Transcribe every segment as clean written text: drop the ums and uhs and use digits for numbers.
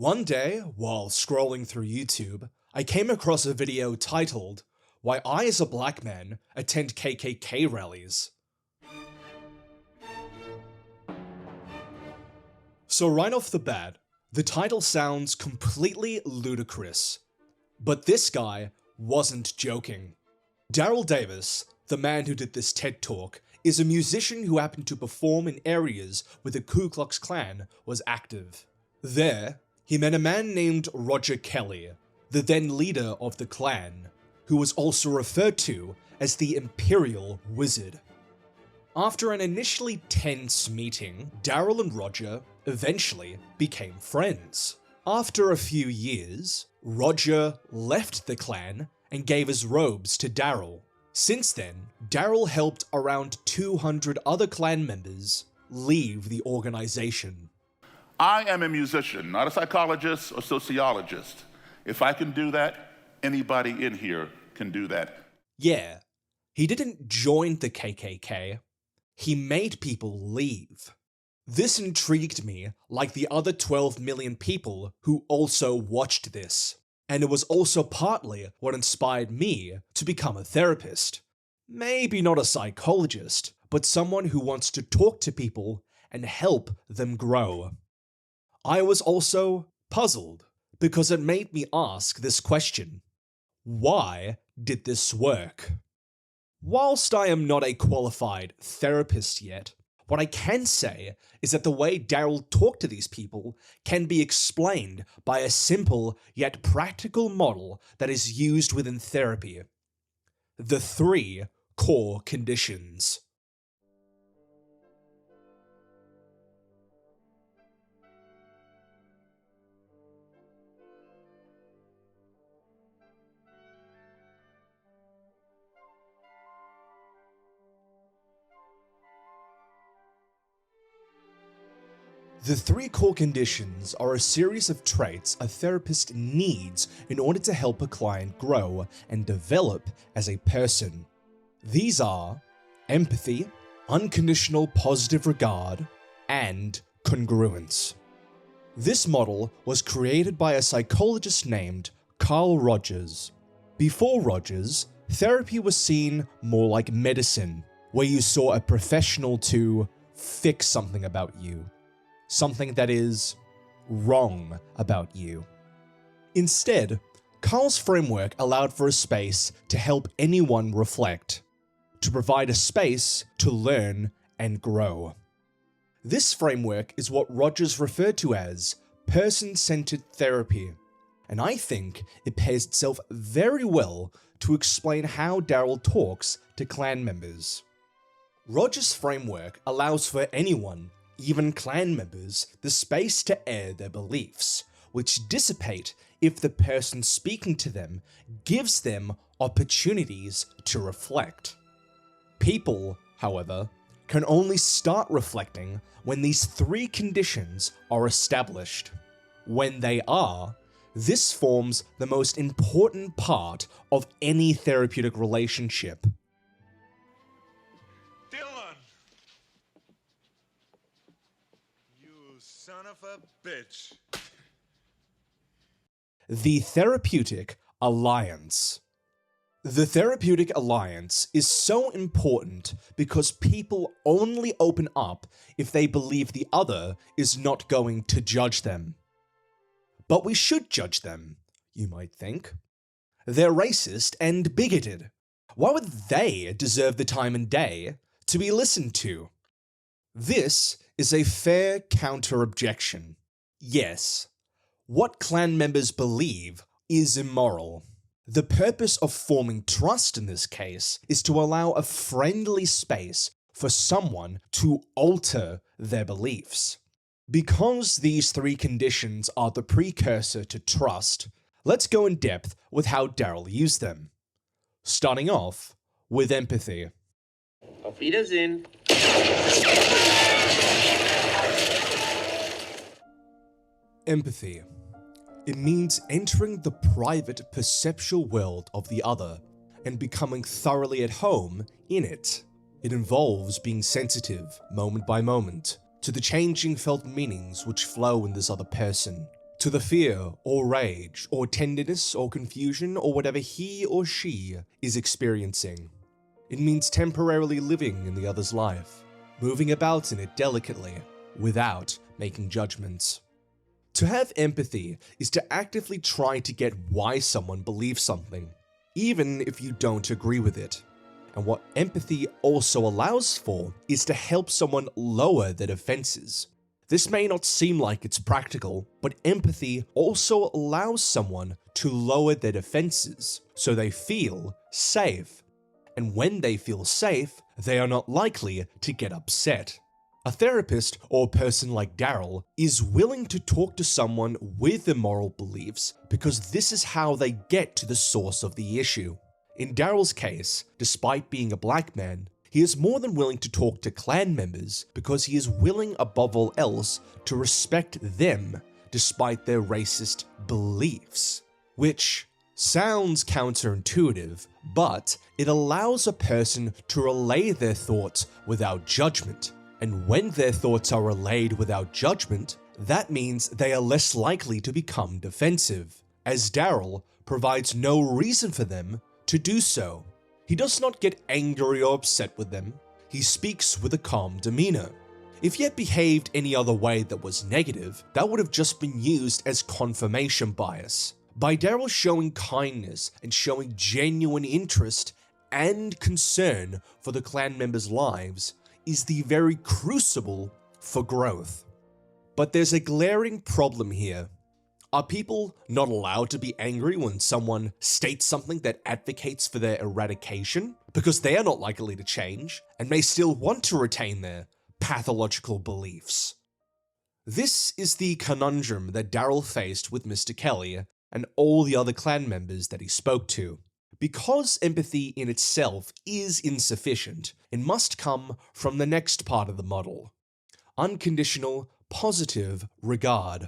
One day, while scrolling through YouTube, I came across a video titled, "Why I as a Black Man Attend KKK Rallies." So right off the bat, the title sounds completely ludicrous. But this guy wasn't joking. Daryl Davis, the man who did this TED Talk, is a musician who happened to perform in areas where the Ku Klux Klan was active. There, he met a man named Roger Kelly, the then leader of the Klan, who was also referred to as the Imperial Wizard. After an initially tense meeting, Daryl and Roger eventually became friends. After a few years, Roger left the Klan and gave his robes to Daryl. Since then, Daryl helped around 200 other Klan members leave the organization. I am a musician, not a psychologist or sociologist. If I can do that, anybody in here can do that. Yeah, he didn't join the KKK, he made people leave. This intrigued me like the other 12 million people who also watched this, and it was also partly what inspired me to become a therapist. Maybe not a psychologist, but someone who wants to talk to people and help them grow. I was also puzzled because it made me ask this question: why did this work? Whilst I am not a qualified therapist yet, what I can say is that the way Daryl talked to these people can be explained by a simple yet practical model that is used within therapy: the 3 core conditions. The 3 core conditions are a series of traits a therapist needs in order to help a client grow and develop as a person. These are empathy, unconditional positive regard, and congruence. This model was created by a psychologist named Carl Rogers. Before Rogers, therapy was seen more like medicine, where you saw a professional to fix something about you. Something that is wrong about you. Instead, Carl's framework allowed for a space to help anyone reflect, to provide a space to learn and grow. This framework is what Rogers referred to as person-centered therapy, and I think it pairs itself very well to explain how Daryl talks to Klan members. Rogers' framework allows for anyone, even Klan members, the space to air their beliefs, which dissipate if the person speaking to them gives them opportunities to reflect. People, however, can only start reflecting when these 3 conditions are established. When they are, this forms the most important part of any therapeutic relationship. Son of a bitch. The therapeutic alliance. The therapeutic alliance is so important because people only open up if they believe the other is not going to judge them. But we should judge them, you might think. They're racist and bigoted. Why would they deserve the time and day to be listened to? This is a fair counter-objection. Yes, what Klan members believe is immoral. The purpose of forming trust in this case is to allow a friendly space for someone to alter their beliefs. Because these 3 conditions are the precursor to trust, let's go in depth with how Daryl used them. Starting off with empathy. Auf Wiedersehen. Empathy. It means entering the private perceptual world of the other and becoming thoroughly at home in it. It involves being sensitive, moment by moment, to the changing felt meanings which flow in this other person, to the fear or rage or tenderness or confusion or whatever he or she is experiencing. It means temporarily living in the other's life, moving about in it delicately, without making judgments. To have empathy is to actively try to get why someone believes something, even if you don't agree with it. And what empathy also allows for is to help someone lower their defenses. This may not seem like it's practical, but empathy also allows someone to lower their defenses so they feel safe. And when they feel safe, they are not likely to get upset. A therapist or person like Daryl is willing to talk to someone with immoral beliefs because this is how they get to the source of the issue. In Daryl's case, despite being a black man, he is more than willing to talk to clan members because he is willing above all else to respect them despite their racist beliefs. Which sounds counterintuitive, but it allows a person to relay their thoughts without judgment. And when their thoughts are relayed without judgment, that means they are less likely to become defensive, as Daryl provides no reason for them to do so. He does not get angry or upset with them. He speaks with a calm demeanor. If he had behaved any other way that was negative, that would have just been used as confirmation bias. By Daryl showing kindness and showing genuine interest and concern for the clan members' lives is the very crucible for growth. But there's a glaring problem here. Are people not allowed to be angry when someone states something that advocates for their eradication? Because they are not likely to change, and may still want to retain their pathological beliefs. This is the conundrum that Daryl faced with Mr. Kelly and all the other clan members that he spoke to. Because empathy in itself is insufficient, it must come from the next part of the model: unconditional, positive regard.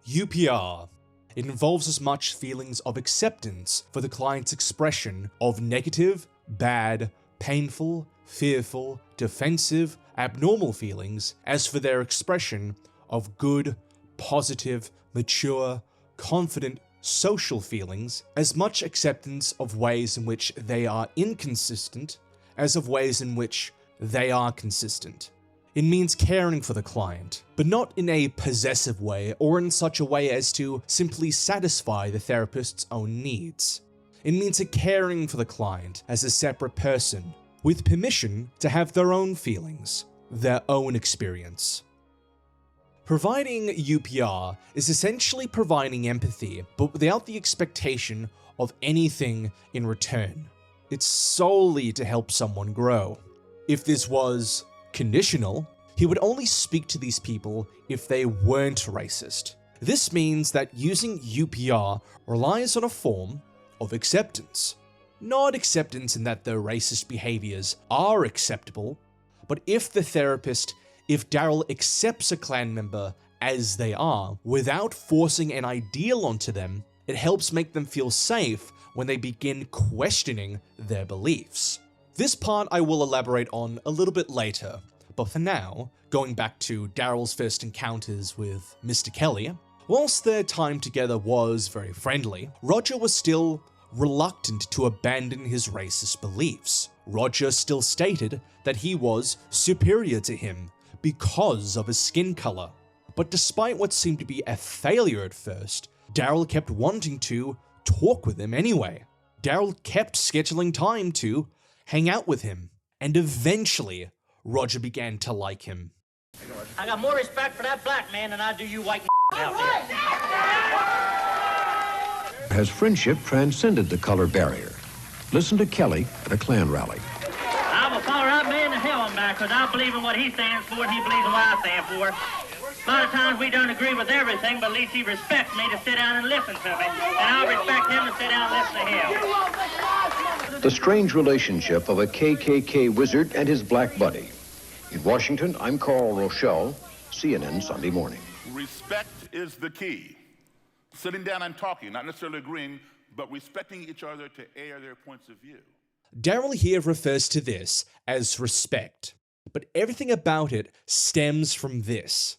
UPR. It involves as much feelings of acceptance for the client's expression of negative, bad, painful, fearful, defensive, abnormal feelings as for their expression of good, positive, mature, confident, social feelings, as much acceptance of ways in which they are inconsistent as of ways in which they are consistent. It means caring for the client, but not in a possessive way or in such a way as to simply satisfy the therapist's own needs. It means a caring for the client as a separate person, with permission to have their own feelings, their own experience. Providing UPR is essentially providing empathy, but without the expectation of anything in return. It's solely to help someone grow. If this was conditional, he would only speak to these people if they weren't racist. This means that using UPR relies on a form of acceptance. Not acceptance in that their racist behaviors are acceptable, but if Daryl accepts a clan member as they are, without forcing an ideal onto them, it helps make them feel safe when they begin questioning their beliefs. This part I will elaborate on a little bit later, but for now, going back to Daryl's first encounters with Mr. Kelly, whilst their time together was very friendly, Roger was still reluctant to abandon his racist beliefs. Roger still stated that he was superior to him because of his skin color. But despite what seemed to be a failure at first, Daryl kept wanting to talk with him anyway. Daryl kept scheduling time to hang out with him, and eventually, Roger began to like him. I got more respect for that black man than I do you white out there. Has friendship transcended the color barrier? Listen to Kelly at a Klan rally. I will follow that man to hell and back, because I believe in what he stands for and he believes in what I stand for. A lot of times we don't agree with everything, but at least he respects me to sit down and listen to me. And I'll respect him to sit down and listen to him. The strange relationship of a KKK wizard and his black buddy. In Washington, I'm Carl Rochelle, CNN Sunday Morning. Respect is the key. Sitting down and talking, not necessarily agreeing, but respecting each other to air their points of view. Daryl here refers to this as respect, but everything about it stems from this: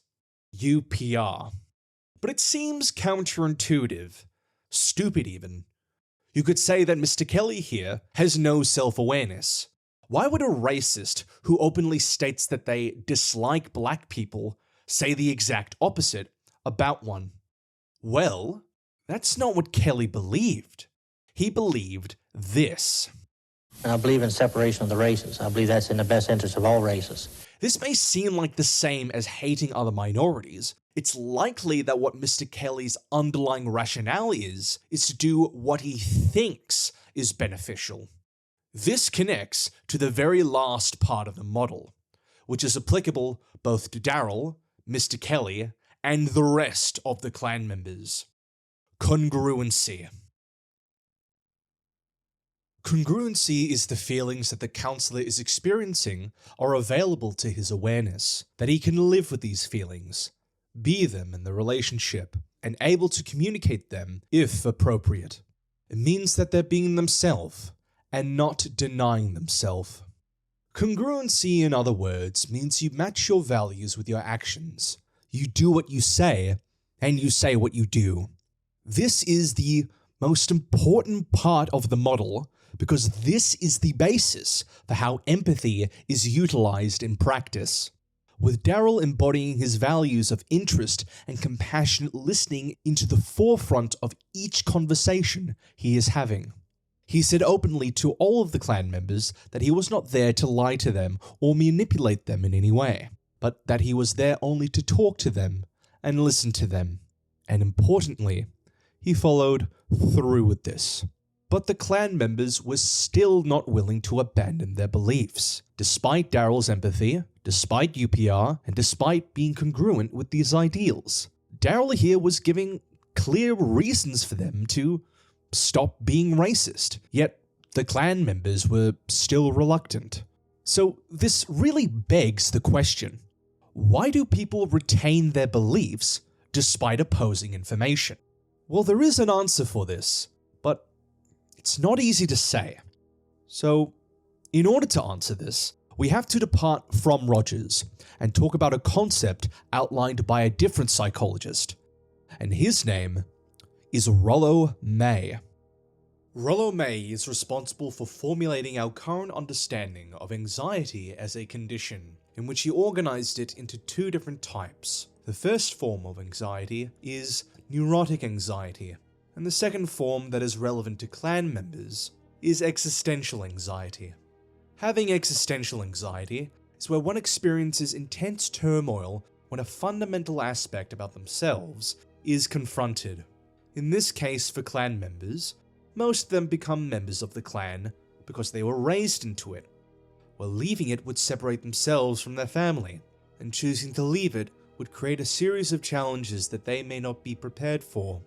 UPR. But it seems counterintuitive, stupid even. You could say that Mr. Kelly here has no self-awareness. Why would a racist who openly states that they dislike black people say the exact opposite about one? Well, that's not what Kelly believed. He believed this. And I believe in separation of the races. I believe that's in the best interest of all races. This may seem like the same as hating other minorities. It's likely that what Mr. Kelly's underlying rationale is to do what he thinks is beneficial. This connects to the very last part of the model, which is applicable both to Daryl, Mr. Kelly, and the rest of the clan members. Congruency. Congruency is the feelings that the counselor is experiencing are available to his awareness, that he can live with these feelings, be them in the relationship, and able to communicate them if appropriate. It means that they're being themselves, and not denying themselves. Congruency, in other words, means you match your values with your actions. You do what you say, and you say what you do. This is the most important part of the model, because this is the basis for how empathy is utilized in practice. With Daryl embodying his values of interest and compassionate listening into the forefront of each conversation he is having. He said openly to all of the clan members that he was not there to lie to them or manipulate them in any way, but that he was there only to talk to them and listen to them. And importantly, he followed through with this. But the clan members were still not willing to abandon their beliefs, despite Daryl's empathy, despite UPR, and despite being congruent with these ideals. Daryl here was giving clear reasons for them to stop being racist, yet the clan members were still reluctant. So this really begs the question, why do people retain their beliefs despite opposing information? Well, there is an answer for this, but it's not easy to say. So, in order to answer this, we have to depart from Rogers and talk about a concept outlined by a different psychologist, and his name is Rollo May. Rollo May is responsible for formulating our current understanding of anxiety as a condition, in which he organized it into two different types. The first form of anxiety is neurotic anxiety, and the second form that is relevant to clan members is existential anxiety. Having existential anxiety is where one experiences intense turmoil when a fundamental aspect about themselves is confronted. In this case, for clan members, most of them become members of the clan because they were raised into it, while leaving it would separate themselves from their family, and choosing to leave it would create a series of challenges that they may not be prepared for,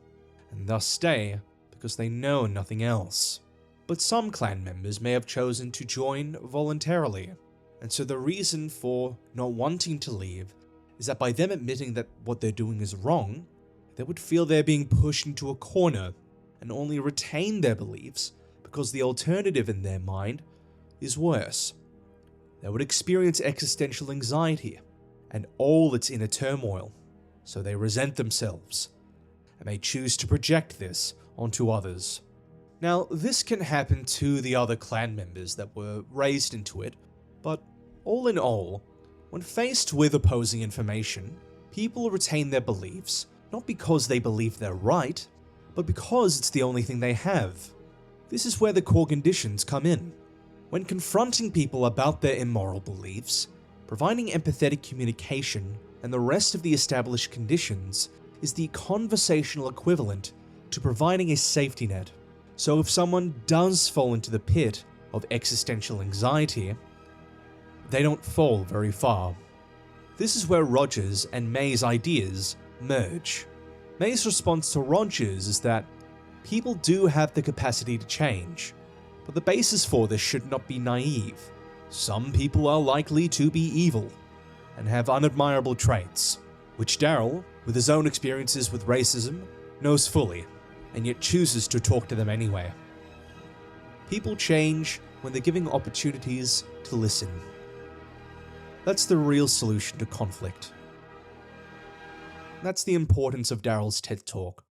and thus stay because they know nothing else. But some clan members may have chosen to join voluntarily, and so the reason for not wanting to leave is that by them admitting that what they're doing is wrong, they would feel they're being pushed into a corner and only retain their beliefs because the alternative in their mind is worse. They would experience existential anxiety and all its inner turmoil, so they resent themselves and may choose to project this onto others. Now, this can happen to the other clan members that were raised into it, but all in all, when faced with opposing information, people retain their beliefs not because they believe they're right, but because it's the only thing they have. This is where the core conditions come in. When confronting people about their immoral beliefs, providing empathetic communication and the rest of the established conditions is the conversational equivalent to providing a safety net. So if someone does fall into the pit of existential anxiety, they don't fall very far. This is where Rogers and May's ideas merge. May's response to Rogers is that people do have the capacity to change, but the basis for this should not be naive. Some people are likely to be evil and have unadmirable traits, which Daryl, with his own experiences with racism, knows fully, and yet chooses to talk to them anyway. People change when they're given opportunities to listen. That's the real solution to conflict. That's the importance of Daryl's TED Talk.